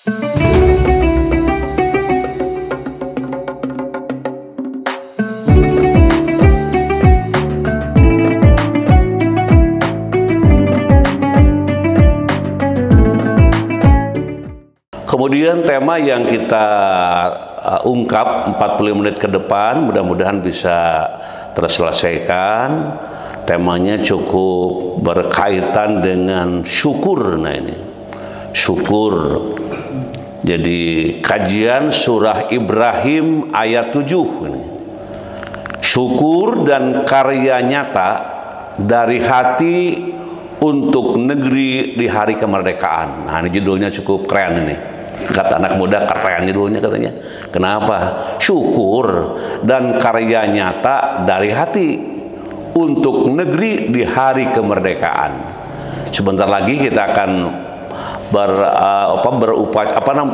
Kemudian tema yang kita ungkap 45 menit ke depan mudah-mudahan bisa terselesaikan. Temanya cukup berkaitan dengan syukur. Nah ini syukur. Jadi kajian surah Ibrahim ayat 7 ini. Syukur dan karya nyata dari hati untuk negeri di hari kemerdekaan. Nah ini judulnya cukup keren ini. Kata anak muda, keren judulnya katanya. Kenapa? Syukur dan karya nyata dari hati untuk negeri di hari kemerdekaan. Sebentar lagi kita akan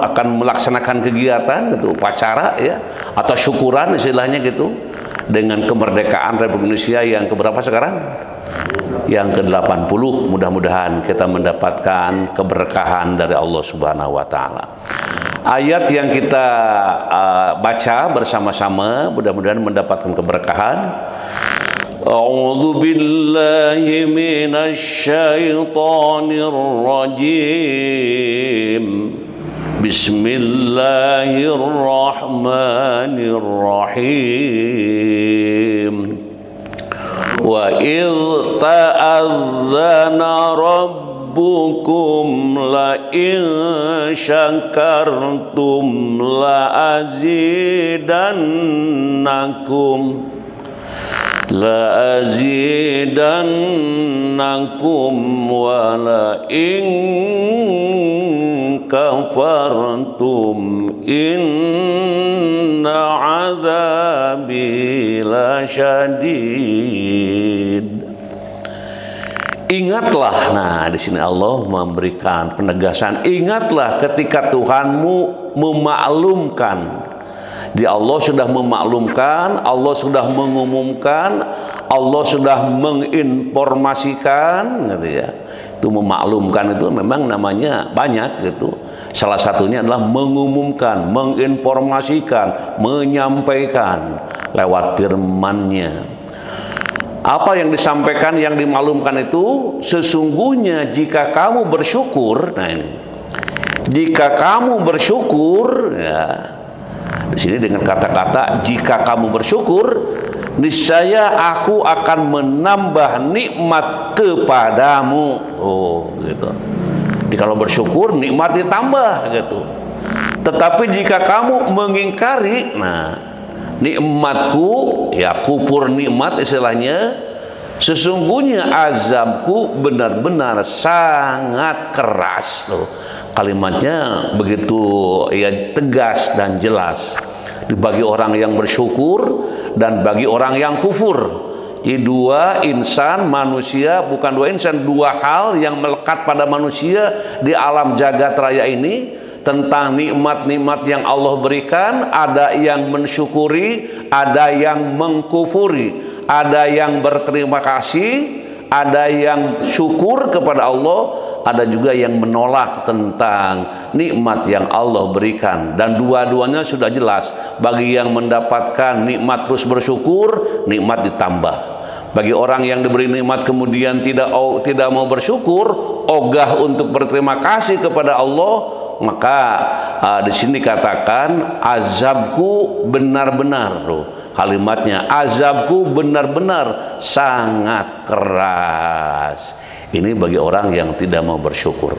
akan melaksanakan kegiatan gitu, upacara ya, atau syukuran istilahnya gitu, dengan kemerdekaan Republik Indonesia yang keberapa sekarang? Yang ke-80. Mudah-mudahan kita mendapatkan keberkahan dari Allah Subhanahu wa taala. Ayat yang kita baca bersama-sama mudah-mudahan mendapatkan keberkahan. A'udzu billahi minasy syaithanir rajim. Bismillahirrahmanirrahim. Wa idh ta'adzana rabbukum la in syakartum la azidannakum wa la in kafartum inna azabi lasyadid. Ingatlah, nah di sini Allah memberikan penegasan. Ingatlah ketika Tuhanmu memaklumkan. Di Allah sudah memaklumkan, Allah sudah mengumumkan, Allah sudah menginformasikan, gitu ya. Itu memaklumkan itu memang namanya banyak gitu. Salah satunya adalah mengumumkan, menginformasikan, menyampaikan lewat firman-Nya. Apa yang disampaikan, yang dimaklumkan itu sesungguhnya jika kamu bersyukur, nah ini. Jika kamu bersyukur, ya. Di sini dengan kata-kata jika kamu bersyukur, niscaya aku akan menambah nikmat kepadamu. Oh, gitu. Jadi kalau bersyukur nikmat ditambah gitu. Tetapi jika kamu mengingkari, nah nikmatku, ya kufur nikmat istilahnya, sesungguhnya azabku benar-benar sangat keras. Loh, kalimatnya begitu ya tegas dan jelas. Bagi orang yang bersyukur dan bagi orang yang kufur. Jadi dua insan manusia, bukan dua insan, dua hal yang melekat pada manusia di alam jagat raya ini. Tentang nikmat-nikmat yang Allah berikan, ada yang mensyukuri, ada yang mengkufuri, ada yang berterima kasih, ada yang syukur kepada Allah, ada juga yang menolak tentang nikmat yang Allah berikan. Dan dua-duanya sudah jelas. Bagi yang mendapatkan nikmat terus bersyukur, nikmat ditambah. Bagi orang yang diberi nikmat kemudian tidak mau bersyukur, ogah untuk berterima kasih kepada Allah, maka di sini dikatakan azabku benar-benar, kalimatnya azabku benar-benar sangat keras. Ini bagi orang yang tidak mau bersyukur.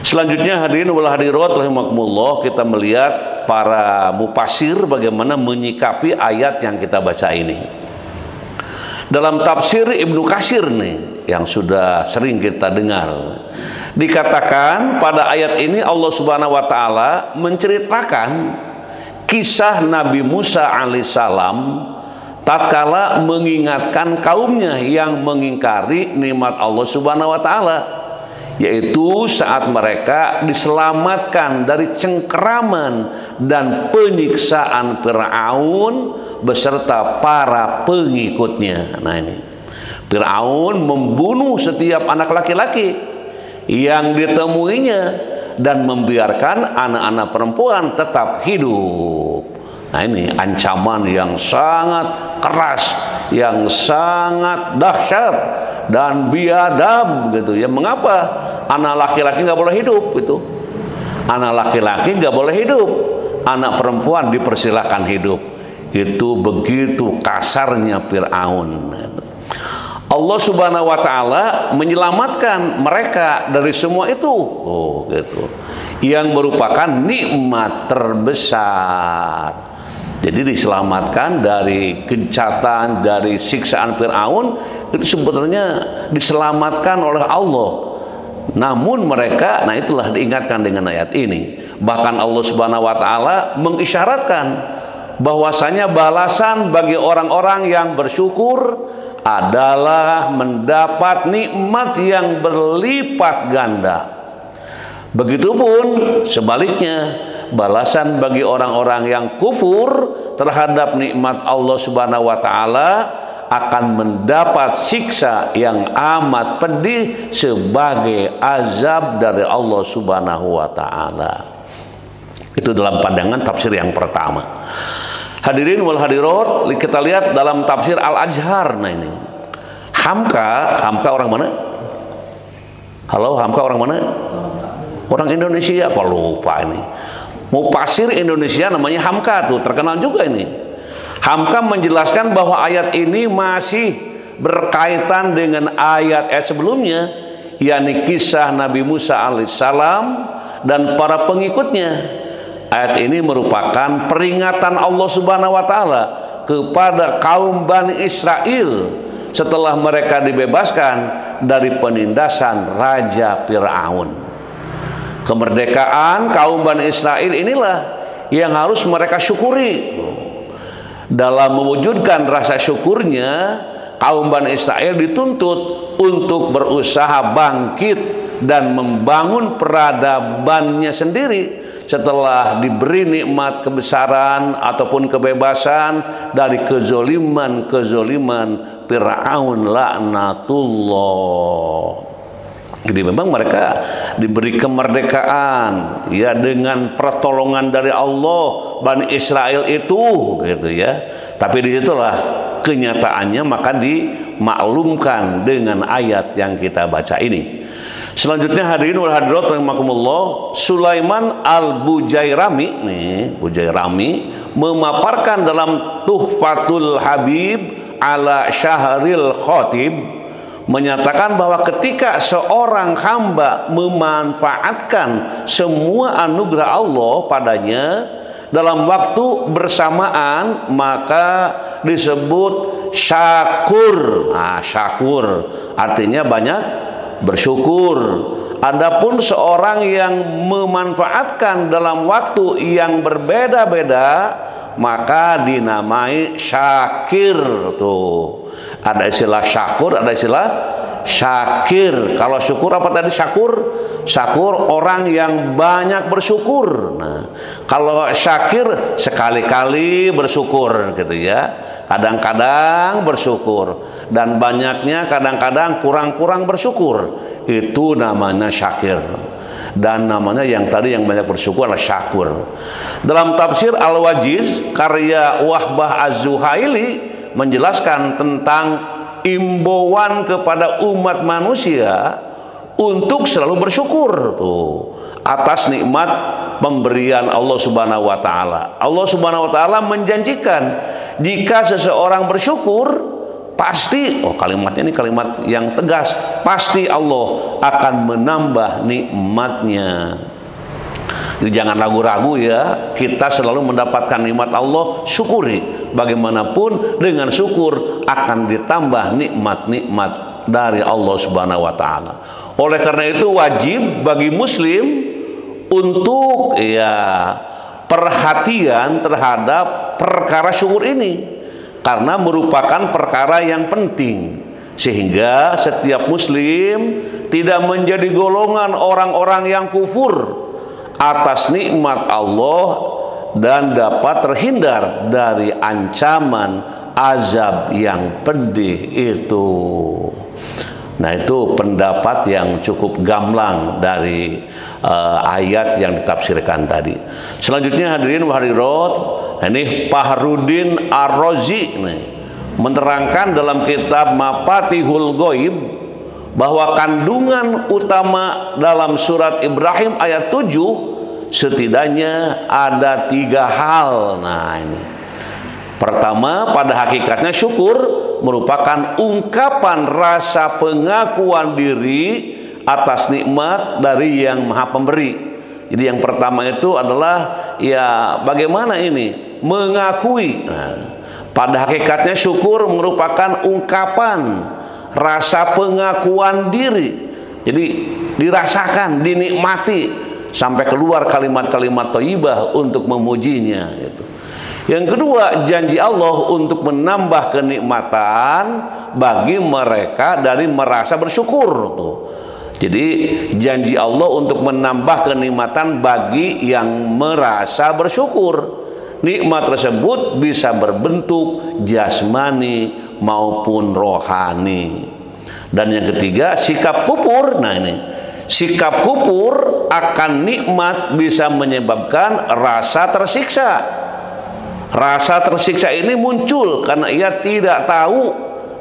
Selanjutnya hadirin wal hadirat rahimakumullah, kita melihat para mufasir bagaimana menyikapi ayat yang kita baca ini. Dalam tafsir Ibnu Katsir nih yang sudah sering kita dengar, dikatakan pada ayat ini Allah Subhanahu wa taala menceritakan kisah Nabi Musa alaihissalam tatkala mengingatkan kaumnya yang mengingkari nikmat Allah Subhanahu wa taala, yaitu saat mereka diselamatkan dari cengkeraman dan penyiksaan Fir'aun beserta para pengikutnya. Nah ini Fir'aun membunuh setiap anak laki-laki yang ditemuinya dan membiarkan anak-anak perempuan tetap hidup. Nah, ini ancaman yang sangat keras, yang sangat dahsyat dan biadab gitu ya. Mengapa anak laki-laki nggak boleh hidup itu? Anak laki-laki nggak boleh hidup, anak perempuan dipersilakan hidup. Itu begitu kasarnya Fir'aun. Allah Subhanahu wa taala menyelamatkan mereka dari semua itu. Oh, gitu. Yang merupakan nikmat terbesar. Jadi diselamatkan dari gencatan, dari siksaan Fir'aun, itu sebenarnya diselamatkan oleh Allah. Namun mereka, nah itulah diingatkan dengan ayat ini. Bahkan Allah Subhanahu wa taala mengisyaratkan bahwasanya balasan bagi orang-orang yang bersyukur adalah mendapat nikmat yang berlipat ganda. Begitupun sebaliknya, balasan bagi orang-orang yang kufur terhadap nikmat Allah Subhanahu wa taala akan mendapat siksa yang amat pedih sebagai azab dari Allah Subhanahu wa taala. Itu dalam pandangan tafsir yang pertama. Hadirin wal hadirat, kita lihat dalam tafsir Al-Azhar. Nah ini Hamka orang mana? Halo, Hamka orang mana? Orang Indonesia, kok lupa ini. Mufasir Indonesia namanya Hamka tuh, terkenal juga ini. Hamka menjelaskan bahwa ayat ini masih berkaitan dengan ayat-ayat sebelumnya, yakni kisah Nabi Musa alaihissalam dan para pengikutnya. Ayat ini merupakan peringatan Allah Subhanahu wa taala kepada kaum Bani Israel setelah mereka dibebaskan dari penindasan Raja Fir'aun. Kemerdekaan kaum Bani Israel inilah yang harus mereka syukuri. Dalam mewujudkan rasa syukurnya, kaum Bani Israel dituntut untuk berusaha bangkit dan membangun peradabannya sendiri setelah diberi nikmat kebesaran ataupun kebebasan dari kezoliman Fir'aun laknatullah. Jadi memang mereka diberi kemerdekaan ya dengan pertolongan dari Allah Bani Israel itu gitu ya. Tapi disitulah kenyataannya maka dimaklumkan dengan ayat yang kita baca ini. Selanjutnya hadirin wal hadirat rahimakumullah, Sulaiman Al-Bujairami memaparkan dalam Tuhfatul Habib ala Syahril Khatib, menyatakan bahwa ketika seorang hamba memanfaatkan semua anugerah Allah padanya dalam waktu bersamaan, maka disebut syakur. Nah, syakur artinya banyak bersyukur. Adapun seorang yang memanfaatkan dalam waktu yang berbeda-beda, maka dinamai syakir. Tuh, ada istilah syakur, ada istilah syakir. Kalau syukur apa tadi? Syakur orang yang banyak bersyukur. Nah, kalau syakir sekali-kali bersyukur gitu ya, kadang-kadang bersyukur, dan banyaknya kadang-kadang kurang-kurang bersyukur. Itu namanya syakir. Dan namanya yang tadi yang banyak bersyukur adalah syakur. Dalam tafsir Al-Wajiz karya Wahbah Az-Zuhaili menjelaskan tentang imbauan kepada umat manusia untuk selalu bersyukur tuh atas nikmat pemberian Allah Subhanahu wa taala. Allah Subhanahu wa taala menjanjikan jika seseorang bersyukur pasti, kalimatnya ini kalimat yang tegas, pasti Allah akan menambah nikmatnya. Jadi jangan ragu-ragu ya, kita selalu mendapatkan nikmat Allah, syukuri. Bagaimanapun dengan syukur akan ditambah nikmat-nikmat dari Allah Subhanahu wa taala. Oleh karena itu wajib bagi muslim untuk perhatian terhadap perkara syukur ini, karena merupakan perkara yang penting, sehingga setiap muslim tidak menjadi golongan orang-orang yang kufur atas nikmat Allah dan dapat terhindar dari ancaman azab yang pedih itu. Nah, itu pendapat yang cukup gamblang dari ayat yang ditafsirkan tadi. Selanjutnya hadirin wa hadirat, ini Fakhruddin Ar-Razi menerangkan dalam kitab Mafatihul Ghaib bahwa kandungan utama dalam surat Ibrahim ayat 7 setidaknya ada 3 hal. Nah, ini pertama, pada hakikatnya syukur merupakan ungkapan rasa pengakuan diri atas nikmat dari Yang Maha Pemberi. Jadi yang pertama itu adalah ya bagaimana ini mengakui. Nah, pada hakikatnya syukur merupakan ungkapan rasa pengakuan diri. Jadi dirasakan, dinikmati sampai keluar kalimat-kalimat thayyibah untuk memujinya gitu. Yang kedua, janji Allah untuk menambah kenikmatan bagi mereka dari merasa bersyukur tuh. Jadi janji Allah untuk menambah kenikmatan bagi yang merasa bersyukur. Nikmat tersebut bisa berbentuk jasmani maupun rohani. Dan yang ketiga, sikap kufur. Nah, ini sikap kufur akan nikmat bisa menyebabkan rasa tersiksa. Rasa tersiksa ini muncul karena ia tidak tahu,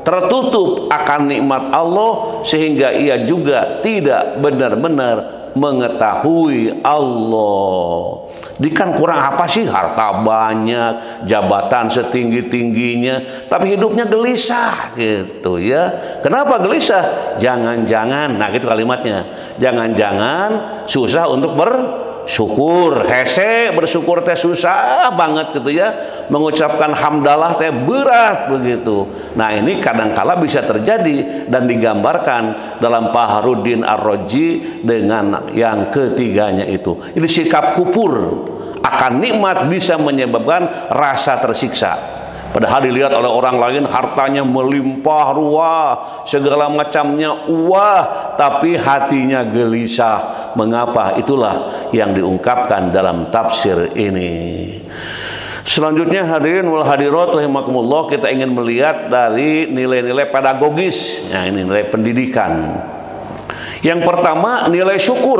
tertutup akan nikmat Allah, sehingga ia juga tidak benar-benar mengetahui Allah. Dia kan kurang apa sih? Harta banyak, jabatan setinggi-tingginya, tapi hidupnya gelisah gitu ya. Kenapa gelisah? Jangan-jangan, nah gitu kalimatnya, jangan-jangan susah untuk bersyukur. Hese bersyukur teh susah banget gitu ya. Mengucapkan hamdalah teh berat begitu. Nah, ini kadangkala bisa terjadi dan digambarkan dalam Fakhruddin Ar-Razi dengan yang ketiganya itu. Ini sikap kufur akan nikmat bisa menyebabkan rasa tersiksa. Padahal dilihat oleh orang lain hartanya melimpah ruah, segala macamnya wah, tapi hatinya gelisah. Mengapa? Itulah yang diungkapkan dalam tafsir ini. Selanjutnya hadirin wal hadirat rahimakumullah, kita ingin melihat dari nilai-nilai pedagogis. Nah, ini nilai pendidikan. Yang pertama, nilai syukur.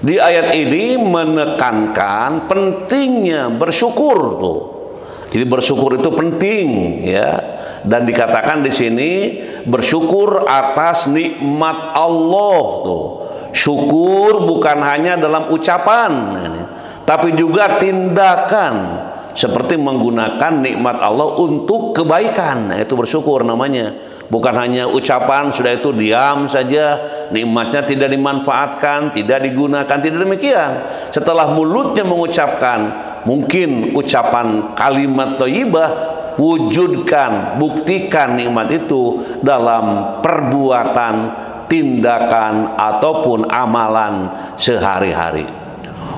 Di ayat ini menekankan pentingnya bersyukur tuh. Jadi bersyukur itu penting ya. Dan dikatakan di sini bersyukur atas nikmat Allah tuh. Syukur bukan hanya dalam ucapan, tapi juga tindakan, seperti menggunakan nikmat Allah untuk kebaikan. Nah, itu bersyukur namanya. Bukan hanya ucapan, sudah itu diam saja, nikmatnya tidak dimanfaatkan, tidak digunakan, tidak demikian. Setelah mulutnya mengucapkan, mungkin ucapan kalimat thayyibah, wujudkan, buktikan nikmat itu dalam perbuatan, tindakan, ataupun amalan sehari-hari.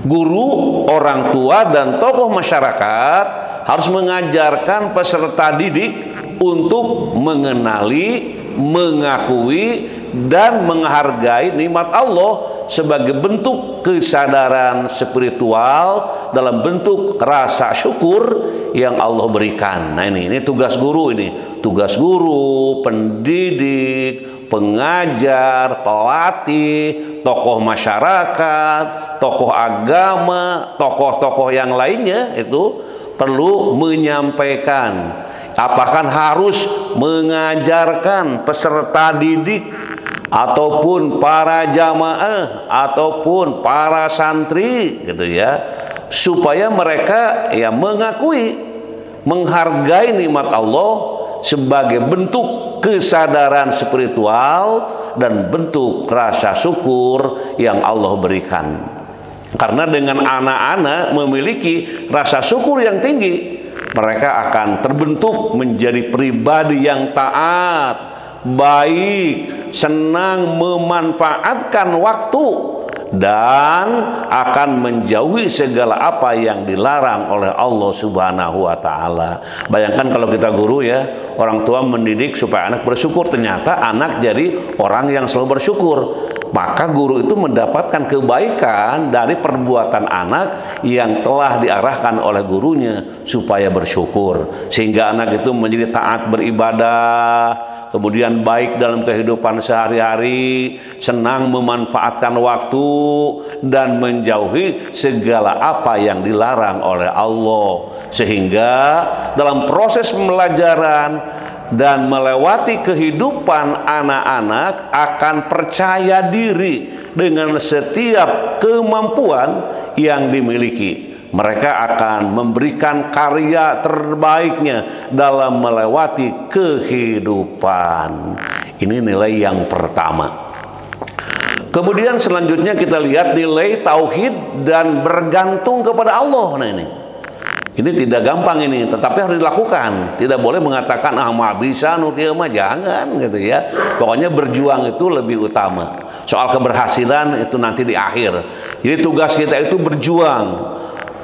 Guru, orang tua, dan tokoh masyarakat harus mengajarkan peserta didik untuk mengenali, mengakui, dan menghargai nikmat Allah sebagai bentuk kesadaran spiritual dalam bentuk rasa syukur yang Allah berikan. Nah, ini tugas guru, ini tugas guru, pendidik, pengajar, pelatih, tokoh masyarakat, tokoh agama, tokoh-tokoh yang lainnya itu perlu menyampaikan. Apakah harus mengajarkan peserta didik ataupun para jamaah ataupun para santri gitu ya, supaya mereka ya mengakui, menghargai nikmat Allah sebagai bentuk kesadaran spiritual dan bentuk rasa syukur yang Allah berikan. Karena dengan anak-anak memiliki rasa syukur yang tinggi, mereka akan terbentuk menjadi pribadi yang taat, baik, senang memanfaatkan waktu, dan akan menjauhi segala apa yang dilarang oleh Allah Subhanahu wa Ta'ala. Bayangkan kalau kita guru ya, orang tua mendidik supaya anak bersyukur, ternyata anak jadi orang yang selalu bersyukur. Maka guru itu mendapatkan kebaikan dari perbuatan anak yang telah diarahkan oleh gurunya supaya bersyukur, sehingga anak itu menjadi taat beribadah, kemudian baik dalam kehidupan sehari-hari, senang memanfaatkan waktu, dan menjauhi segala apa yang dilarang oleh Allah. Sehingga dalam proses pembelajaran dan melewati kehidupan anak-anak akan percaya diri dengan setiap kemampuan yang dimiliki. Mereka akan memberikan karya terbaiknya dalam melewati kehidupan. Ini nilai yang pertama. Kemudian selanjutnya kita lihat nilai tauhid dan bergantung kepada Allah. Nah ini tidak gampang ini, tetapi harus dilakukan. Tidak boleh mengatakan mah bisa kieu mah, jangan gitu ya. Pokoknya berjuang itu lebih utama. Soal keberhasilan itu nanti di akhir. Jadi tugas kita itu berjuang.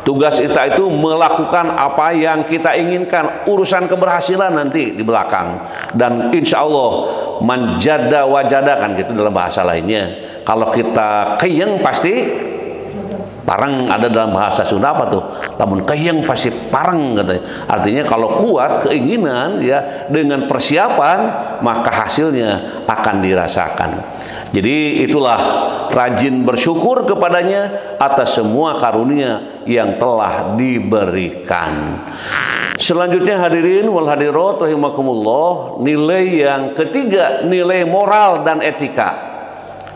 Tugas kita itu melakukan apa yang kita inginkan. Urusan keberhasilan nanti di belakang. Dan insya Allah manjada wajada kan gitu dalam bahasa lainnya. Kalau kita keyeng pasti parang, ada dalam bahasa Sunda apa tuh? Lamun keyeng pasti parang katanya. Artinya kalau kuat keinginan ya dengan persiapan, maka hasilnya akan dirasakan. Jadi itulah rajin bersyukur kepadanya atas semua karunia yang telah diberikan. Selanjutnya hadirin wal hadirat rahimakumullah, nilai yang ketiga, nilai moral dan etika.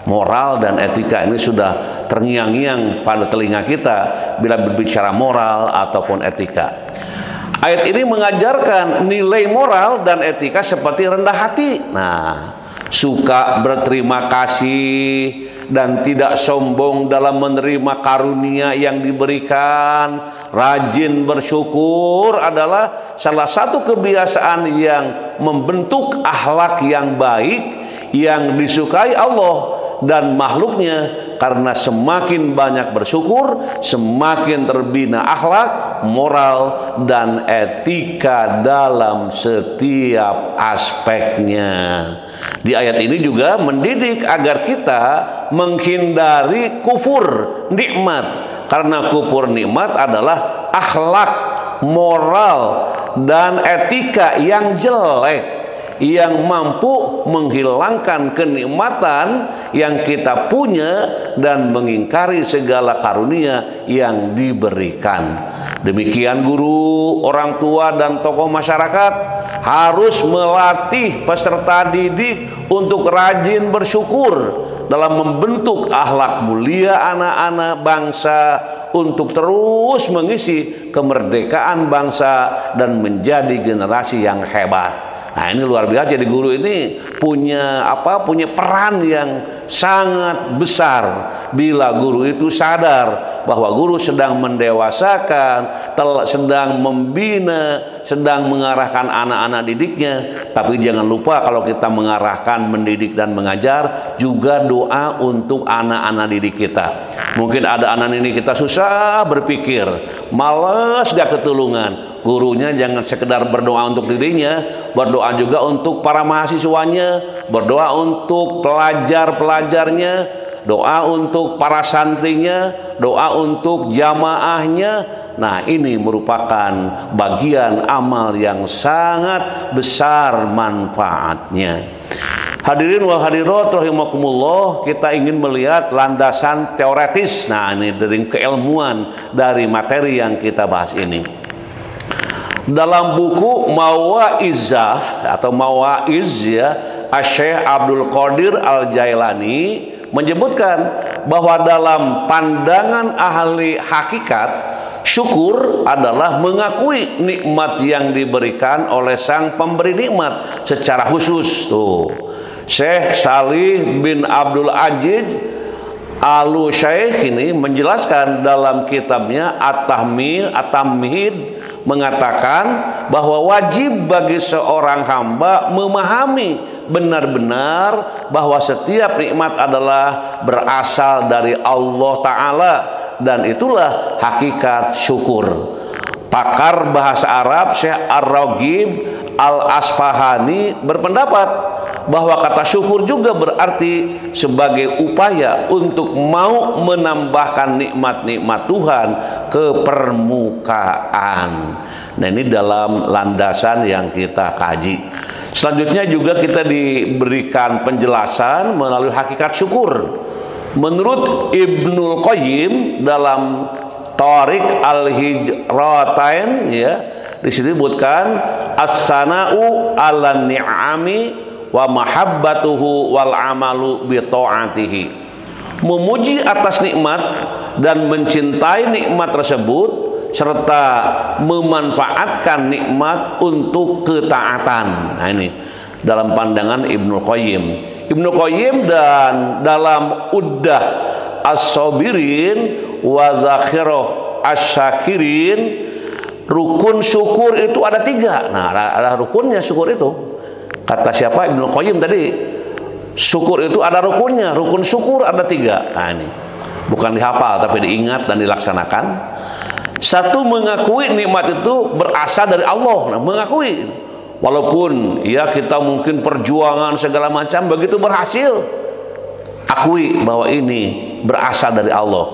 Moral dan etika ini sudah terngiang-ngiang pada telinga kita bila berbicara moral ataupun etika. Ayat ini mengajarkan nilai moral dan etika seperti rendah hati. Nah, suka berterima kasih dan tidak sombong dalam menerima karunia yang diberikan. Rajin bersyukur adalah salah satu kebiasaan yang membentuk akhlak yang baik yang disukai Allah dan makhluknya, karena semakin banyak bersyukur semakin terbina akhlak, moral dan etika dalam setiap aspeknya. Di ayat ini juga mendidik agar kita menghindari kufur nikmat, karena kufur nikmat adalah akhlak, moral dan etika yang jelek yang mampu menghilangkan kenikmatan yang kita punya dan mengingkari segala karunia yang diberikan. Demikian guru, orang tua dan tokoh masyarakat harus melatih peserta didik untuk rajin bersyukur dalam membentuk akhlak mulia anak-anak bangsa untuk terus mengisi kemerdekaan bangsa dan menjadi generasi yang hebat. Nah ini luar biasa, jadi guru ini punya peran yang sangat besar. Bila guru itu sadar bahwa guru sedang mendewasakan, sedang membina, sedang mengarahkan anak-anak didiknya. Tapi jangan lupa kalau kita mengarahkan, mendidik dan mengajar, juga doa untuk anak-anak didik kita. Mungkin ada anak ini kita susah berpikir, malas gak ketulungan. Gurunya jangan sekedar berdoa untuk dirinya, berdoa juga untuk para mahasiswanya, berdoa untuk pelajar-pelajarnya, doa untuk para santrinya, doa untuk jamaahnya. Nah ini merupakan bagian amal yang sangat besar manfaatnya. Hadirin wal hadirat rahimakumullah, kita ingin melihat landasan teoretis. Nah ini dari keilmuan dari materi yang kita bahas ini. Dalam buku Mawa'izah atau Mawa'iz ya, Syekh Abdul Qadir Al-Jailani menyebutkan bahwa dalam pandangan ahli hakikat, syukur adalah mengakui nikmat yang diberikan oleh sang pemberi nikmat secara khusus. Tuh, Syekh Salih bin Abdul Aziz Al-Syaikh ini menjelaskan dalam kitabnya At-Tamhid mengatakan bahwa wajib bagi seorang hamba memahami benar-benar bahwa setiap nikmat adalah berasal dari Allah Ta'ala, dan itulah hakikat syukur. Pakar bahasa Arab Syekh Ar-Raghib Al-Asfahani berpendapat bahwa kata syukur juga berarti sebagai upaya untuk mau menambahkan nikmat-nikmat Tuhan ke permukaan. Nah, ini dalam landasan yang kita kaji. Selanjutnya juga kita diberikan penjelasan melalui hakikat syukur. Menurut Ibnul Qayyim dalam Thariq al-Hijratain, ya, disebutkan as-sana'u 'alan ni'ami wa mahabbatuhu wal amalu bi ta'atihi. Memuji atas nikmat dan mencintai nikmat tersebut serta memanfaatkan nikmat untuk ketaatan. Nah, ini dalam pandangan Ibnu Qayyim. Ibnu Qayyim dan dalam Uddah As-Sabirin wa Zakhirah Asy-Syakirin, rukun syukur itu ada 3. Nah, ada rukunnya syukur itu. Kata siapa? Ibnu Qayyim tadi. Syukur itu ada rukunnya. Rukun syukur ada 3. Nah, ini bukan dihafal tapi diingat dan dilaksanakan. Satu, mengakui nikmat itu berasal dari Allah. Nah, mengakui, walaupun ya kita mungkin perjuangan segala macam, begitu berhasil, akui bahwa ini berasal dari Allah.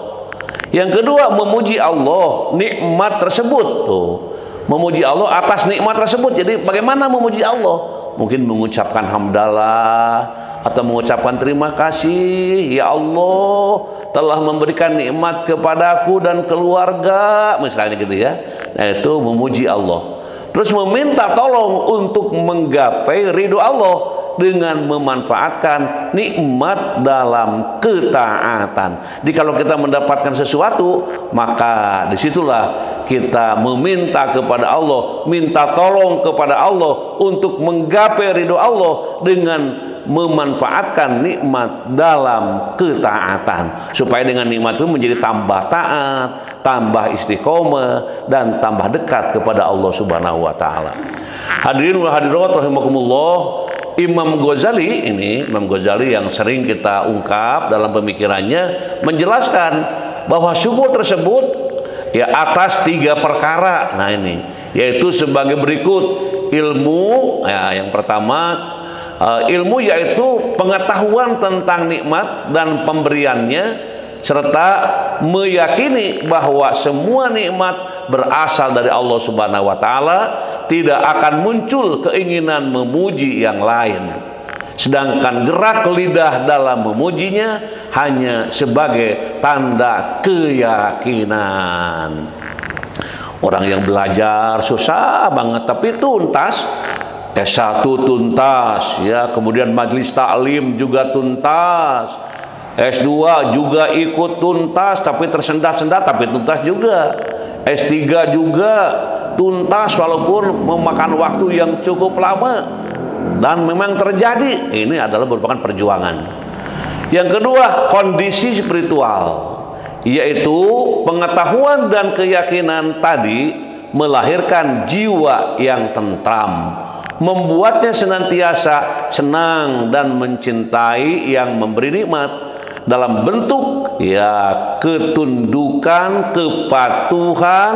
Yang kedua, memuji Allah nikmat tersebut. Tuh, memuji Allah atas nikmat tersebut. Jadi bagaimana memuji Allah? Mungkin mengucapkan hamdalah atau mengucapkan terima kasih, ya Allah telah memberikan nikmat kepadaku dan keluarga, misalnya gitu ya. Nah, itu memuji Allah. Terus meminta tolong untuk menggapai ridho Allah dengan memanfaatkan nikmat dalam ketaatan. Jadi kalau kita mendapatkan sesuatu, maka disitulah kita meminta kepada Allah, minta tolong kepada Allah untuk menggapai ridho Allah dengan memanfaatkan nikmat dalam ketaatan, supaya dengan nikmat itu menjadi tambah taat, tambah istiqomah, dan tambah dekat kepada Allah Subhanahu wa taala. Hadirin wa hadirat rahimakumullah, Imam Ghazali ini, Imam Ghazali yang sering kita ungkap dalam pemikirannya, menjelaskan bahwa syukur tersebut ya atas 3 perkara. Nah, ini yaitu sebagai berikut. Ilmu, ya, yang pertama ilmu yaitu pengetahuan tentang nikmat dan pemberiannya, serta meyakini bahwa semua nikmat berasal dari Allah Subhanahu wa taala, tidak akan muncul keinginan memuji yang lain. Sedangkan gerak lidah dalam memujinya hanya sebagai tanda keyakinan. Orang yang belajar susah banget tapi tuntas, S1 tuntas, ya, kemudian majelis taklim juga tuntas, S2 juga ikut tuntas tapi tersendat-sendat tapi tuntas juga, S3 juga tuntas walaupun memakan waktu yang cukup lama, dan memang terjadi. Ini adalah merupakan perjuangan. Yang kedua, kondisi spiritual, yaitu pengetahuan dan keyakinan tadi melahirkan jiwa yang tentram, membuatnya senantiasa senang dan mencintai yang memberi nikmat dalam bentuk ya ketundukan, kepatuhan,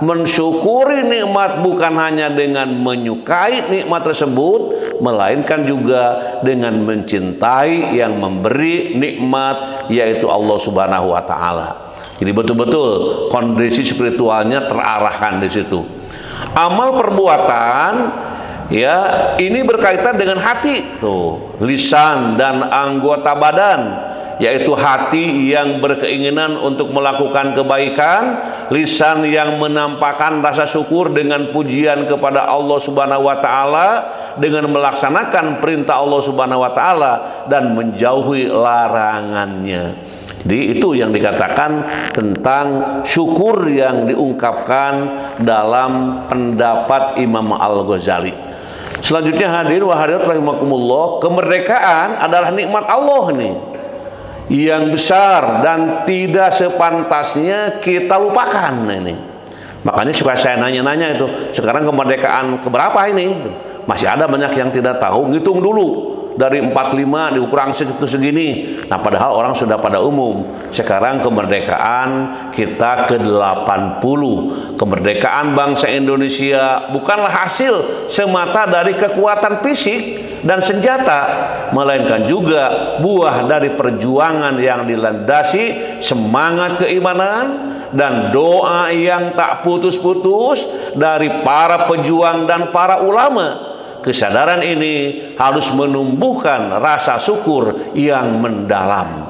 mensyukuri nikmat bukan hanya dengan menyukai nikmat tersebut, melainkan juga dengan mencintai yang memberi nikmat, yaitu Allah Subhanahu wa taala. Jadi betul-betul kondisi spiritualnya terarahkan di situ. Amal perbuatan ya ini berkaitan dengan hati, tuh, lisan dan anggota badan, yaitu hati yang berkeinginan untuk melakukan kebaikan, lisan yang menampakkan rasa syukur dengan pujian kepada Allah Subhanahu wa taala dengan melaksanakan perintah Allah Subhanahu wa taala dan menjauhi larangannya. Jadi itu yang dikatakan tentang syukur yang diungkapkan dalam pendapat Imam Al-Ghazali. Selanjutnya, hadirin wa hadirat rahimakumullah, kemerdekaan adalah nikmat Allah nih yang besar dan tidak sepantasnya kita lupakan ini. Makanya suka saya nanya-nanya itu, sekarang kemerdekaan keberapa ini? Masih ada banyak yang tidak tahu. Ngitung dulu dari 45 dikurang segitu segini. Nah, padahal orang sudah pada umum. Sekarang kemerdekaan kita ke-80. Kemerdekaan bangsa Indonesia bukanlah hasil semata dari kekuatan fisik, dan senjata, melainkan juga buah dari perjuangan yang dilandasi semangat keimanan dan doa yang tak putus-putus dari para pejuang dan para ulama. Kesadaran ini harus menumbuhkan rasa syukur yang mendalam.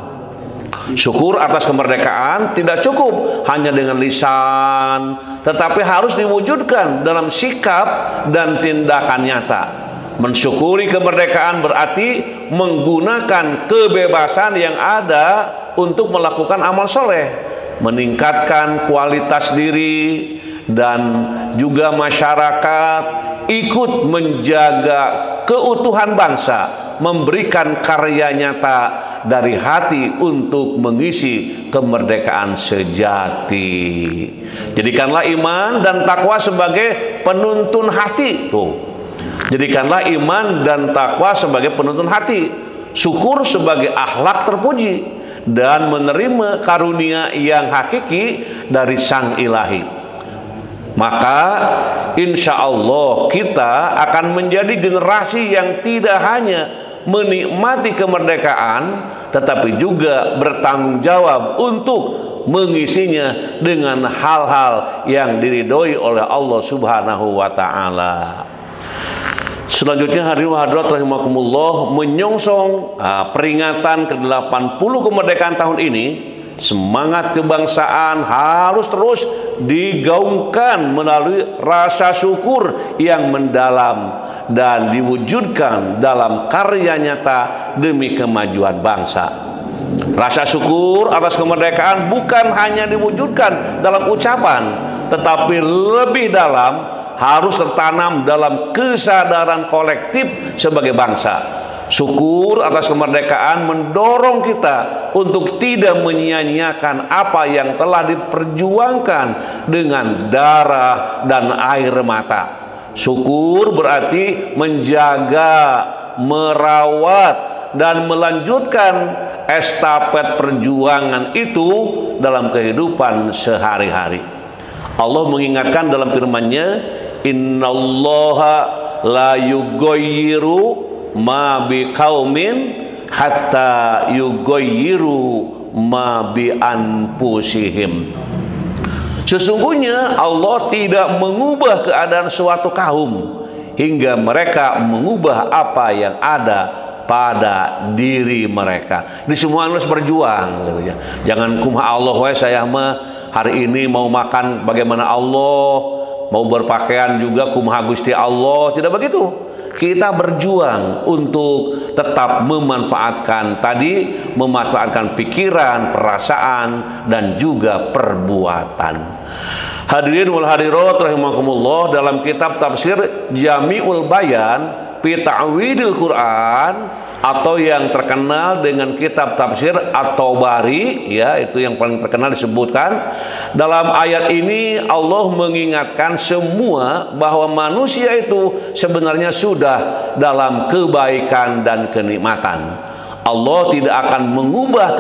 Syukur atas kemerdekaan tidak cukup hanya dengan lisan, tetapi harus diwujudkan dalam sikap dan tindakan nyata. Mensyukuri kemerdekaan berarti menggunakan kebebasan yang ada untuk melakukan amal soleh, meningkatkan kualitas diri, dan juga masyarakat ikut menjaga keutuhan bangsa, memberikan karya nyata dari hati untuk mengisi kemerdekaan sejati. Jadikanlah iman dan takwa sebagai penuntun hati. Jadikanlah iman dan takwa sebagai penuntun hati, syukur sebagai akhlak terpuji, dan menerima karunia yang hakiki dari Sang Ilahi. Maka insya Allah kita akan menjadi generasi yang tidak hanya menikmati kemerdekaan, tetapi juga bertanggung jawab untuk mengisinya dengan hal-hal yang diridhoi oleh Allah Subhanahu wa Ta'ala. Selanjutnya hadirin hadirat rahimakumullah, menyongsong peringatan ke-80 kemerdekaan tahun ini, semangat kebangsaan harus terus digaungkan melalui rasa syukur yang mendalam dan diwujudkan dalam karya nyata demi kemajuan bangsa. Rasa syukur atas kemerdekaan bukan hanya diwujudkan dalam ucapan, tetapi lebih dalam harus tertanam dalam kesadaran kolektif sebagai bangsa. Syukur atas kemerdekaan mendorong kita untuk tidak menyia-nyiakan apa yang telah diperjuangkan dengan darah dan air mata. Syukur berarti menjaga, merawat, dan melanjutkan estafet perjuangan itu dalam kehidupan sehari-hari. Allah mengingatkan dalam firman-Nya, innallaha la yughayyiru ma biqaumin hatta yughayyiru ma bi anfusihim. Sesungguhnya Allah tidak mengubah keadaan suatu kaum hingga mereka mengubah apa yang ada pada diri mereka. Ini semua harus berjuang gitu ya. Jangan kumaha Allah wae saya mah hari ini mau makan bagaimana Allah, mau berpakaian juga kumaha Gusti Allah. Tidak begitu. Kita berjuang untuk tetap memanfaatkan pikiran, perasaan, dan juga perbuatan. Hadirin wal hadirat rahimakumullah, dalam kitab tafsir Jami'ul Bayan fi Ta'wilil Quran, atau yang terkenal dengan kitab tafsir At-Tabari, ya, itu yang paling terkenal disebutkan dalam ayat ini. Allah mengingatkan semua bahwa manusia itu sebenarnya sudah dalam kebaikan dan kenikmatan. Allah tidak akan mengubah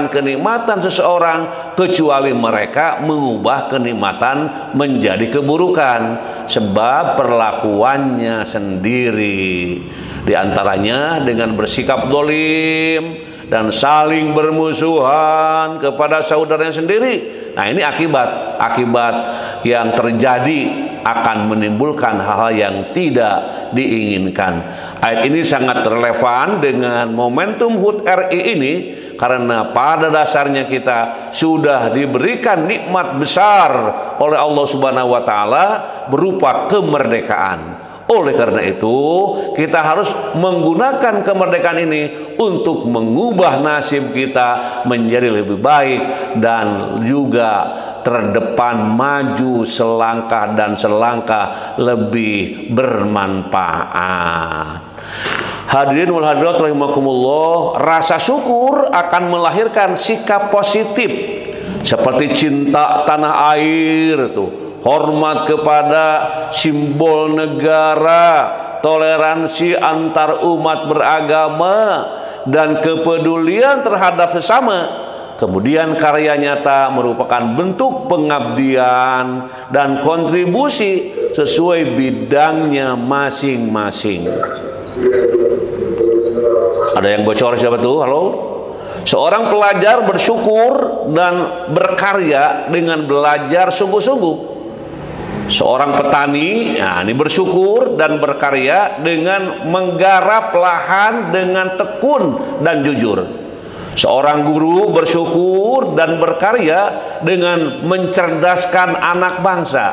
kenikmatan seseorang kecuali mereka mengubah kenikmatan menjadi keburukan sebab perlakuannya sendiri. Di antaranya dengan bersikap zalim dan saling bermusuhan kepada saudaranya sendiri. Nah, ini akibat yang terjadi akan menimbulkan hal-hal yang tidak diinginkan. Ayat ini sangat relevan dengan momentum HUT RI ini karena pada dasarnya kita sudah diberikan nikmat besar oleh Allah Subhanahu wa Ta'ala berupa kemerdekaan. Oleh karena itu, kita harus menggunakan kemerdekaan ini untuk mengubah nasib kita menjadi lebih baik dan juga terdepan maju selangkah dan selangkah lebih bermanfaat. Hadirin wal hadirat rahimakumullah, rasa syukur akan melahirkan sikap positif seperti cinta tanah air hormat kepada simbol negara, toleransi antar umat beragama, dan kepedulian terhadap sesama. kemudian karya nyata merupakan bentuk pengabdian dan kontribusi sesuai bidangnya masing-masing. Ada yang bocor siapa tuh? Halo? Seorang pelajar bersyukur dan berkarya dengan belajar sungguh-sungguh. Seorang petani, nah ini bersyukur dan berkarya dengan menggarap lahan dengan tekun dan jujur. Seorang guru bersyukur dan berkarya dengan mencerdaskan anak bangsa.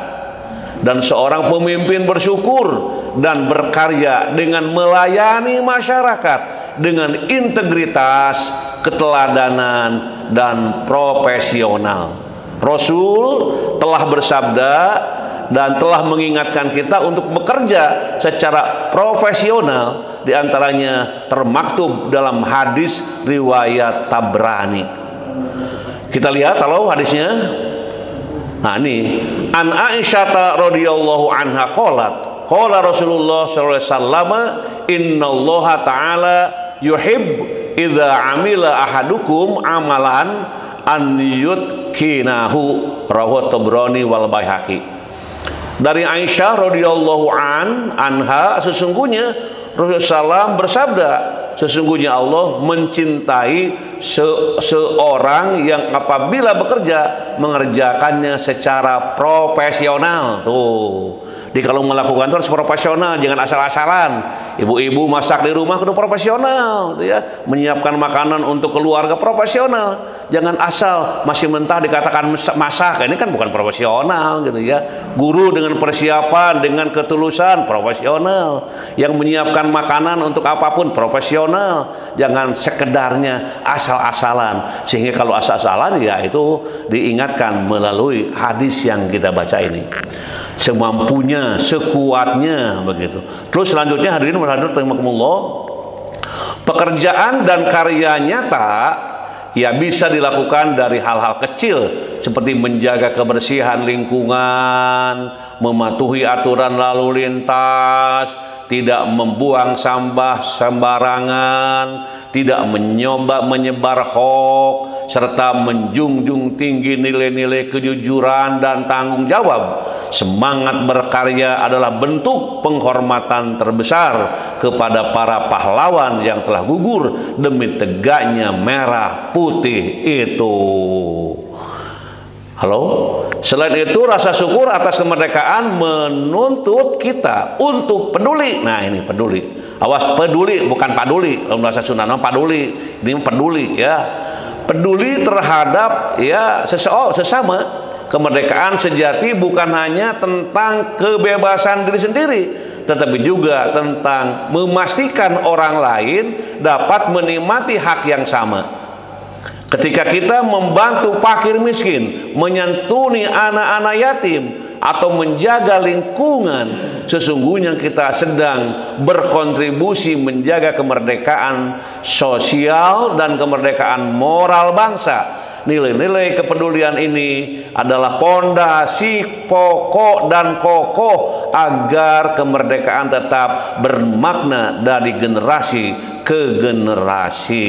Dan seorang pemimpin bersyukur dan berkarya dengan melayani masyarakat dengan integritas, keteladanan, dan profesional. Rasul telah bersabda dan telah mengingatkan kita untuk bekerja secara profesional, diantaranya termaktub dalam hadis riwayat Tabrani. Kita lihat kalau hadisnya. Nah ini an Aisyah radhiyallahu anha qalat qala Rasulullah sallallahu alaihi wasallam innallaha ta'ala yuhib idza amila ahadukum amalan an yutkinahu rawahu Tabrani wal Baihaqi. Dari Aisyah radhiyallahu anha, sesungguhnya Rasulullah SAW bersabda, sesungguhnya Allah mencintai seorang yang apabila bekerja mengerjakannya secara profesional. Tuh, jadi kalau melakukan itu harus profesional, jangan asal-asalan. Ibu-ibu masak di rumah kudu profesional, gitu ya. Menyiapkan makanan untuk keluarga profesional. Jangan asal masih mentah dikatakan masak, ini kan bukan profesional, gitu ya. Guru dengan persiapan, dengan ketulusan profesional. Yang menyiapkan makanan untuk apapun profesional. Jangan sekedarnya asal-asalan. Sehingga kalau asal-asalan ya itu diingatkan melalui hadis yang kita baca ini. Semampunya, sekuatnya begitu. Terus selanjutnya hadirin rahimakumullah, pekerjaan dan karya nyata ya bisa dilakukan dari hal-hal kecil seperti menjaga kebersihan lingkungan, mematuhi aturan lalu lintas, tidak membuang sampah sembarangan, tidak menyebar hoax, serta menjunjung tinggi nilai-nilai kejujuran dan tanggung jawab. Semangat berkarya adalah bentuk penghormatan terbesar kepada para pahlawan yang telah gugur demi tegaknya merah putih itu. Halo? Selain itu, rasa syukur atas kemerdekaan menuntut kita untuk peduli. Nah, ini peduli. Awas, peduli bukan paduli. Kalau bahasa Sunda paduli. Ini peduli ya. Peduli terhadap ya sesama. Kemerdekaan sejati bukan hanya tentang kebebasan diri sendiri, tetapi juga tentang memastikan orang lain dapat menikmati hak yang sama. Ketika kita membantu fakir miskin, menyantuni anak-anak yatim, atau menjaga lingkungan, sesungguhnya kita sedang berkontribusi menjaga kemerdekaan sosial dan kemerdekaan moral bangsa. Nilai-nilai kepedulian ini adalah pondasi pokok dan kokoh agar kemerdekaan tetap bermakna dari generasi ke generasi.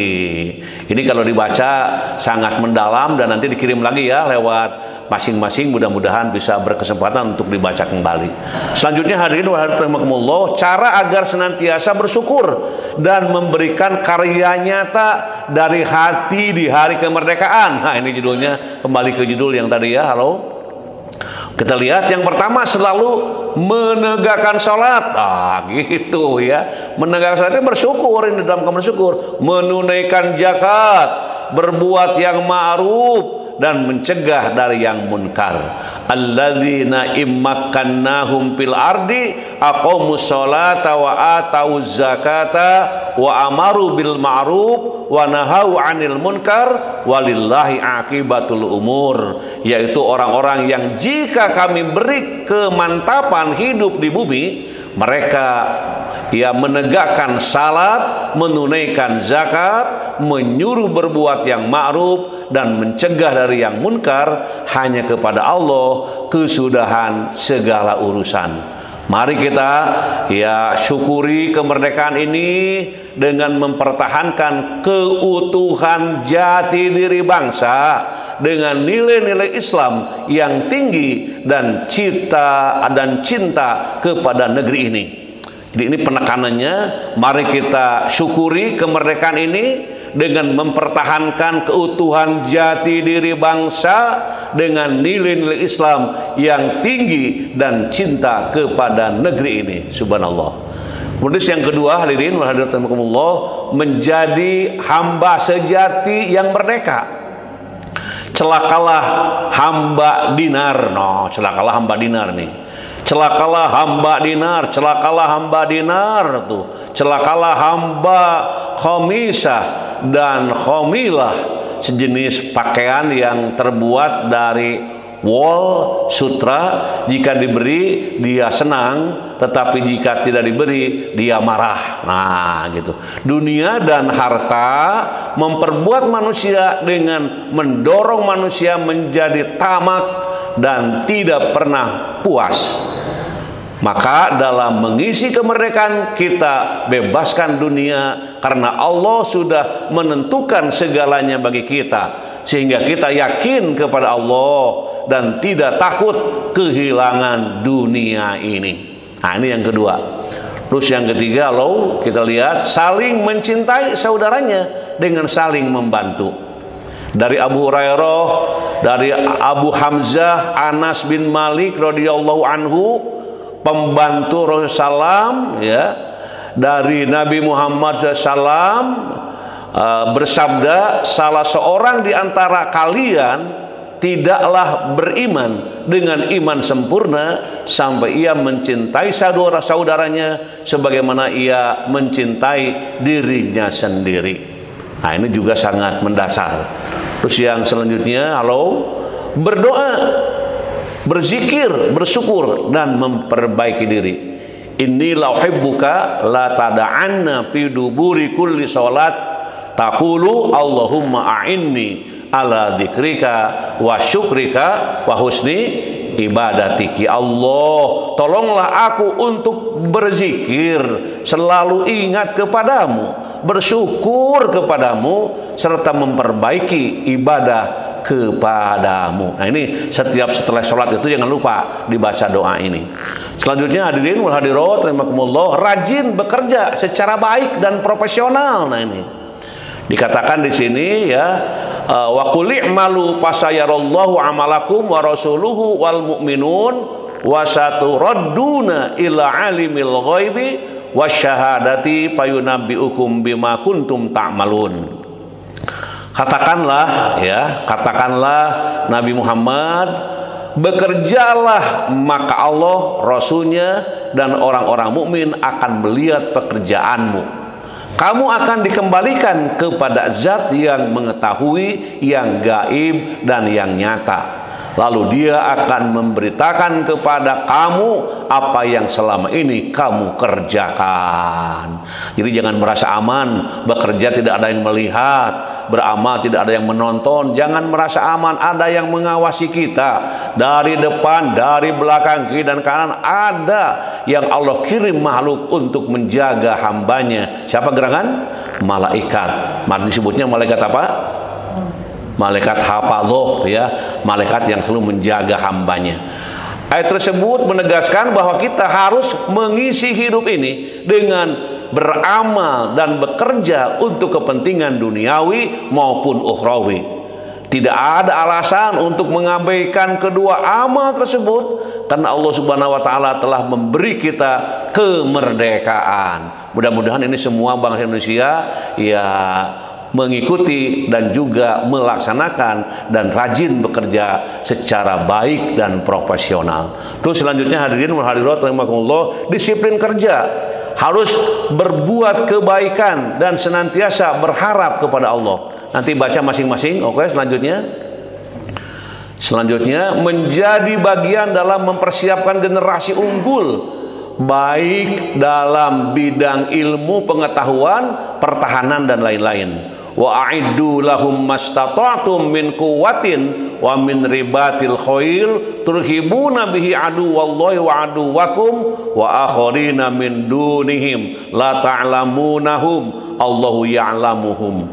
Ini kalau dibaca sangat mendalam dan nanti dikirim lagi ya lewat masing-masing, mudah-mudahan bisa berkesempatan untuk dibaca kembali. Selanjutnya hadirin rahimakumullah, cara agar senantiasa bersyukur dan memberikan karya nyata dari hati di hari kemerdekaan. Nah, ini judulnya, kembali ke judul yang tadi ya. Halo. Kita lihat yang pertama, selalu menegakkan sholat. Gitu ya. Menegakkan sholat itu bersyukur, ini dalam bersyukur. Menunaikan zakat, berbuat yang ma'ruf dan mencegah dari yang munkar. Alladzina immakkannahum fil ardi aqamus sholata wa atauz zakata wa amaru bil ma'ruf wa nahau 'anil munkar walillahi aqibatul umur, yaitu orang-orang yang jika kami beri kemantapan hidup di bumi, mereka ya menegakkan salat, menunaikan zakat, menyuruh berbuat yang ma'ruf dan mencegah dari yang munkar. Hanya kepada Allah kesudahan segala urusan. Mari kita ya syukuri kemerdekaan ini dengan mempertahankan keutuhan jati diri bangsa dengan nilai-nilai Islam yang tinggi dan cinta kepada negeri ini. Jadi ini penekanannya, mari kita syukuri kemerdekaan ini dengan mempertahankan keutuhan jati diri bangsa dengan nilai-nilai Islam yang tinggi dan cinta kepada negeri ini. Subhanallah. Kemudian yang kedua, hadirin wal hadirat rahimakumullah, menjadi hamba sejati yang merdeka. Celakalah hamba dinar. Celakalah hamba dinar nih. Celakalah hamba dinar, celakalah hamba dinar tuh. Celakalah hamba khomisah dan khomilah, sejenis pakaian yang terbuat dari wol, sutra. Jika diberi dia senang, tetapi jika tidak diberi dia marah. Nah gitu. Dunia dan harta memperbuat manusia dengan mendorong manusia menjadi tamak dan tidak pernah puas. Maka dalam mengisi kemerdekaan kita bebaskan dunia, karena Allah sudah menentukan segalanya bagi kita, sehingga kita yakin kepada Allah dan tidak takut kehilangan dunia ini. Nah ini yang kedua. Terus yang ketiga, lalu kita lihat saling mencintai saudaranya dengan saling membantu. Dari Abu Hurairah, dari Abu Hamzah Anas bin Malik radhiyallahu anhu, pembantu Rasulullah SAW, ya, dari Nabi Muhammad SAW bersabda, salah seorang di antara kalian tidaklah beriman dengan iman sempurna sampai ia mencintai saudara-saudaranya sebagaimana ia mencintai dirinya sendiri. Nah ini juga sangat mendasar. Terus yang selanjutnya, berdoa, berzikir, bersyukur dan memperbaiki diri. Inni la uhibbuka la tada'anna fi duburi kulli salat taqulu Allahumma a'inni ala dzikrika wa syukrika wa husni ibadatik. Ya Allah, tolonglah aku untuk berzikir, selalu ingat kepadamu, bersyukur kepadamu, serta memperbaiki ibadah kepadamu. Nah ini setiap setelah sholat itu jangan lupa dibaca doa ini. Selanjutnya hadirin wal hadirat rahimakumullah, rajin bekerja secara baik dan profesional. Nah ini dikatakan di sini ya, wa qul i'malu fasayarallahu amalakum wa rasuluhu wal mu'minun wa saturadduna ila alimil ghaibi wasyahadati fayunabbiukum bima kuntum ta'malun. Katakanlah ya, katakanlah Nabi Muhammad, bekerjalah maka Allah, Rasulnya dan orang-orang mukmin akan melihat pekerjaanmu. Kamu akan dikembalikan kepada zat yang mengetahui yang gaib dan yang nyata. Lalu dia akan memberitakan kepada kamu apa yang selama ini kamu kerjakan. Jadi jangan merasa aman, bekerja tidak ada yang melihat, beramal tidak ada yang menonton. Jangan merasa aman, ada yang mengawasi kita. Dari depan, dari belakang, kiri dan kanan, ada yang Allah kirim makhluk untuk menjaga hambanya. Siapa gerangan? Malaikat. Disebutnya malaikat apa? Malaikat hafadzoh, ya, malaikat yang selalu menjaga hambanya. Ayat tersebut menegaskan bahwa kita harus mengisi hidup ini dengan beramal dan bekerja untuk kepentingan duniawi maupun ukhrawi. Tidak ada alasan untuk mengabaikan kedua amal tersebut, karena Allah Subhanahu wa taala telah memberi kita kemerdekaan. Mudah-mudahan ini semua bangsa Indonesia ya mengikuti dan juga melaksanakan dan rajin bekerja secara baik dan profesional. Terus selanjutnya hadirin wal hadirat rahimakumullah, disiplin kerja, harus berbuat kebaikan dan senantiasa berharap kepada Allah. Nanti baca masing-masing. Oke, selanjutnya menjadi bagian dalam mempersiapkan generasi unggul, baik dalam bidang ilmu, pengetahuan, pertahanan dan lain-lain, wa a'iddu lahum mastata'tum min quwwatin wa min ribatil khail turhibuna bihi aduwallahi wa aduwakum wa akharina min dunihim la ta'lamunahum Allahu ya'lamuhum.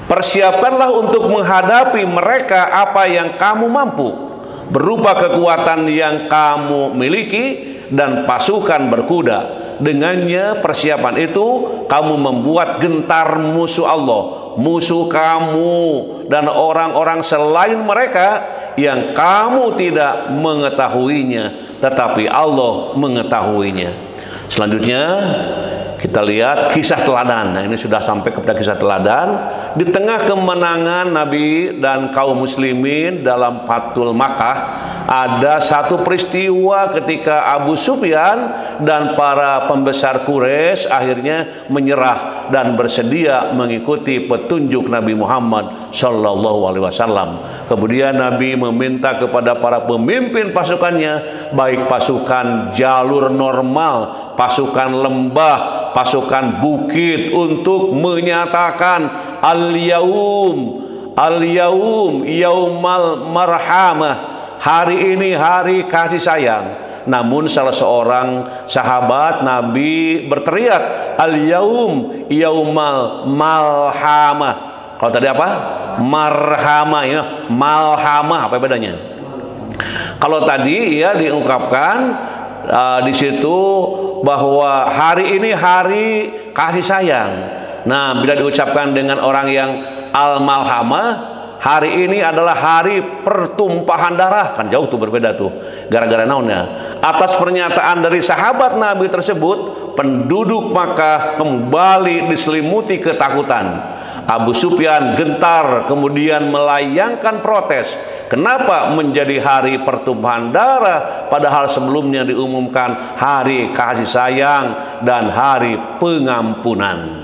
Persiapkanlah untuk menghadapi mereka apa yang kamu mampu, berupa kekuatan yang kamu miliki dan pasukan berkuda. Dengannya persiapan itu kamu membuat gentar musuh Allah, musuh kamu dan orang-orang selain mereka yang kamu tidak mengetahuinya, tetapi Allah mengetahuinya. Selanjutnya kita lihat kisah teladan. Nah, ini sudah sampai kepada kisah teladan. Di tengah kemenangan Nabi dan kaum muslimin dalam Fathul Makkah, ada satu peristiwa ketika Abu Sufyan dan para pembesar Quraisy akhirnya menyerah dan bersedia mengikuti petunjuk Nabi Muhammad sallallahu alaihi wasallam. Kemudian Nabi meminta kepada para pemimpin pasukannya, baik pasukan jalur normal, pasukan lembah, pasukan bukit, untuk menyatakan al-yaum yaumal marhamah, hari ini hari kasih sayang. Namun salah seorang sahabat Nabi berteriak al-yaum yaumal malhamah. Kalau tadi apa? Marhamah, ya. Malhamah apa bedanya? Kalau tadi ya diungkapkan di situ bahwa hari ini hari kasih sayang. Nah, bila diucapkan dengan orang yang al-malhamah, hari ini adalah hari pertumpahan darah. Kan jauh tuh berbeda tuh. Gara-gara naonnya? Atas pernyataan dari sahabat Nabi tersebut, penduduk Makkah kembali diselimuti ketakutan. Abu Sufyan gentar kemudian melayangkan protes. Kenapa menjadi hari pertumpahan darah padahal sebelumnya diumumkan hari kasih sayang dan hari pengampunan?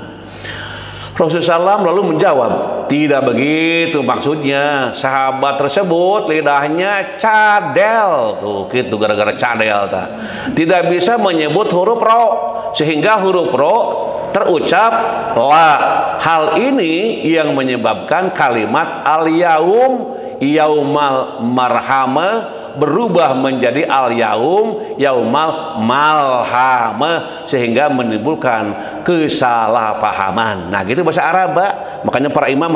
Rasulullah SAW lalu menjawab, tidak begitu maksudnya. Sahabat tersebut lidahnya cadel tuh, gitu, gara-gara cadel ta. Tidak bisa menyebut huruf ro, sehingga huruf ro terucap la. Hal ini yang menyebabkan kalimat al-yaum yaumal marhamah berubah menjadi al-yaum yaumal malhamah, sehingga menimbulkan kesalahpahaman. Nah, gitu bahasa Arab, Pak. Makanya para imam,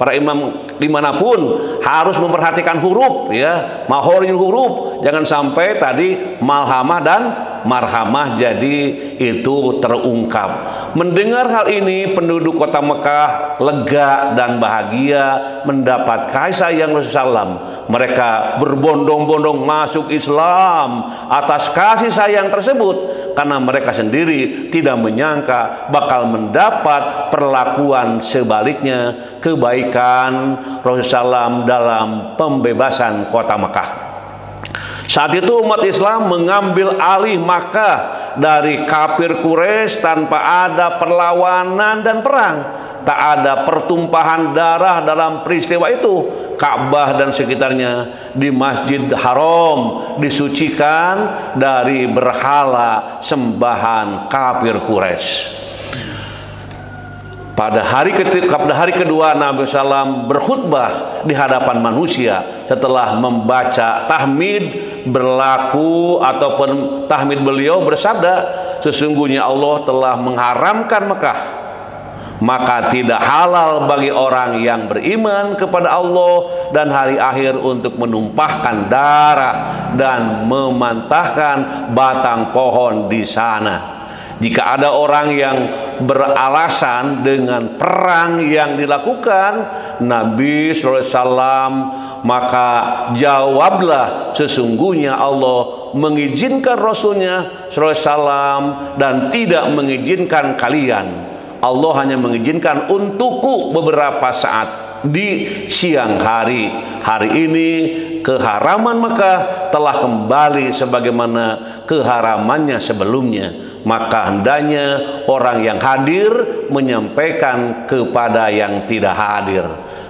para imam dimanapun harus memperhatikan huruf, ya, mahoril huruf. Jangan sampai tadi malhamah dan marhamah jadi itu terungkap. Mendengar hal ini, penduduk kota Mekah lega dan bahagia mendapat kasih sayang Rasulullah SAW. Mereka berbondong-bondong masuk Islam atas kasih sayang tersebut, karena mereka sendiri tidak menyangka bakal mendapat perlakuan sebaliknya, kebaikan Rasulullah SAW dalam pembebasan kota Mekah. Saat itu umat Islam mengambil alih Makkah dari kafir Quraisy tanpa ada perlawanan dan perang. Tak ada pertumpahan darah dalam peristiwa itu. Ka'bah dan sekitarnya di Masjid Haram disucikan dari berhala sembahan kafir Quraisy. Pada hari kedua Nabi SAW berkhutbah di hadapan manusia setelah membaca tahmid berlaku ataupun tahmid beliau bersabda, sesungguhnya Allah telah mengharamkan Mekah, maka tidak halal bagi orang yang beriman kepada Allah dan hari akhir untuk menumpahkan darah dan memantahkan batang pohon di sana. Jika ada orang yang beralasan dengan perang yang dilakukan Nabi SAW, maka jawablah, sesungguhnya Allah mengizinkan Rasulnya SAW dan tidak mengizinkan kalian. Allah hanya mengizinkan untukku beberapa saat. di siang hari. Hari ini keharaman Mekah telah kembali sebagaimana keharamannya sebelumnya. Maka hendaknya orang yang hadir menyampaikan kepada yang tidak hadir.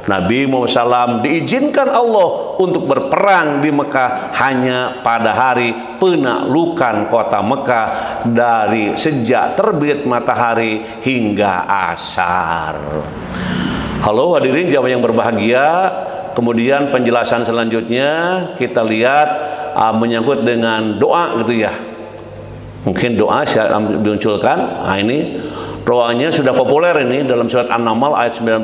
Nabi Muhammad SAW diizinkan Allah untuk berperang di Mekah hanya pada hari penaklukan kota Mekah dari sejak terbit matahari hingga asar. Halo hadirin jamaah yang berbahagia. Kemudian penjelasan selanjutnya kita lihat menyangkut dengan doa gitu ya. Mungkin doa saya munculkan. Nah ini doanya sudah populer ini dalam surat An-Naml ayat 19.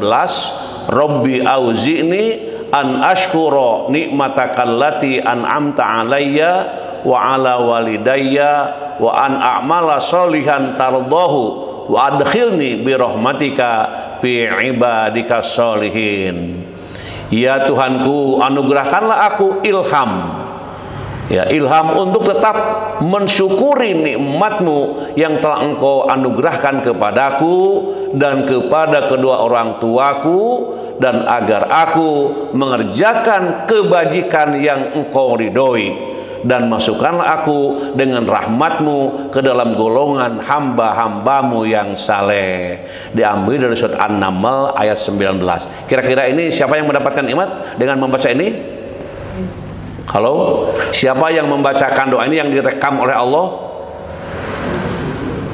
Rabbi auzi'ni an ashkura nikmatakallati an'amta alayya wa ala walidayya wa an a'mala sholihan tardahu wa adkhilni bi rahmatika fi ibadika sholihin. Ya Tuhanku, anugerahkanlah aku ilham. Ya, ilham untuk tetap mensyukuri nikmat-Mu yang telah Engkau anugerahkan kepadaku dan kepada kedua orang tuaku, dan agar aku mengerjakan kebajikan yang Engkau ridhoi, dan masukkanlah aku dengan rahmat-Mu ke dalam golongan hamba-hamba-Mu yang saleh. Diambil dari surat An-Naml ayat 19. Kira-kira ini siapa yang mendapatkan nikmat dengan membaca ini? Halo, siapa yang membacakan doa ini yang direkam oleh Allah?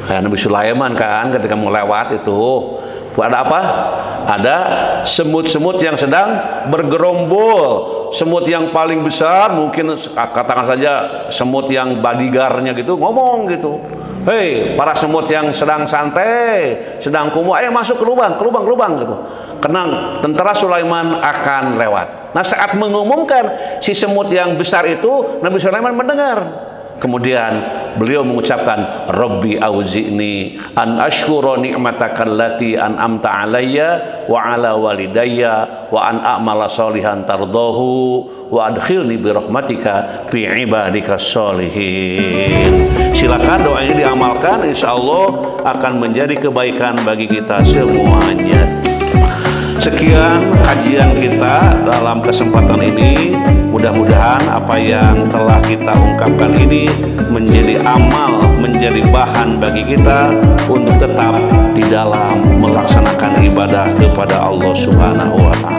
Nabi Sulaiman kan ketika mau lewat itu ada apa? Ada semut-semut yang sedang bergerombol. Semut yang paling besar mungkin katakan saja semut yang bodyguardnya gitu ngomong gitu. Hei, para semut yang sedang santai, sedang kumuh, ayo masuk ke lubang gitu. Karena tentara Sulaiman akan lewat. Nah, saat mengumumkan si semut yang besar itu, Nabi Sulaiman mendengar. Kemudian beliau mengucapkan, Rabbi auzi'ni an ashkura ni'matakallati an'amta alayya wa ala walidayya wa an a'mala sholihan tardahu wa adkhilni bi rahmatika fi ibadika sholihin. Silakan doa ini diamalkan, insyaallah akan menjadi kebaikan bagi kita semuanya. Sekian kajian kita dalam kesempatan ini. Mudah-mudahan apa yang telah kita ungkapkan ini menjadi amal, menjadi bahan bagi kita untuk tetap di dalam melaksanakan ibadah kepada Allah Subhanahu wa ta'ala.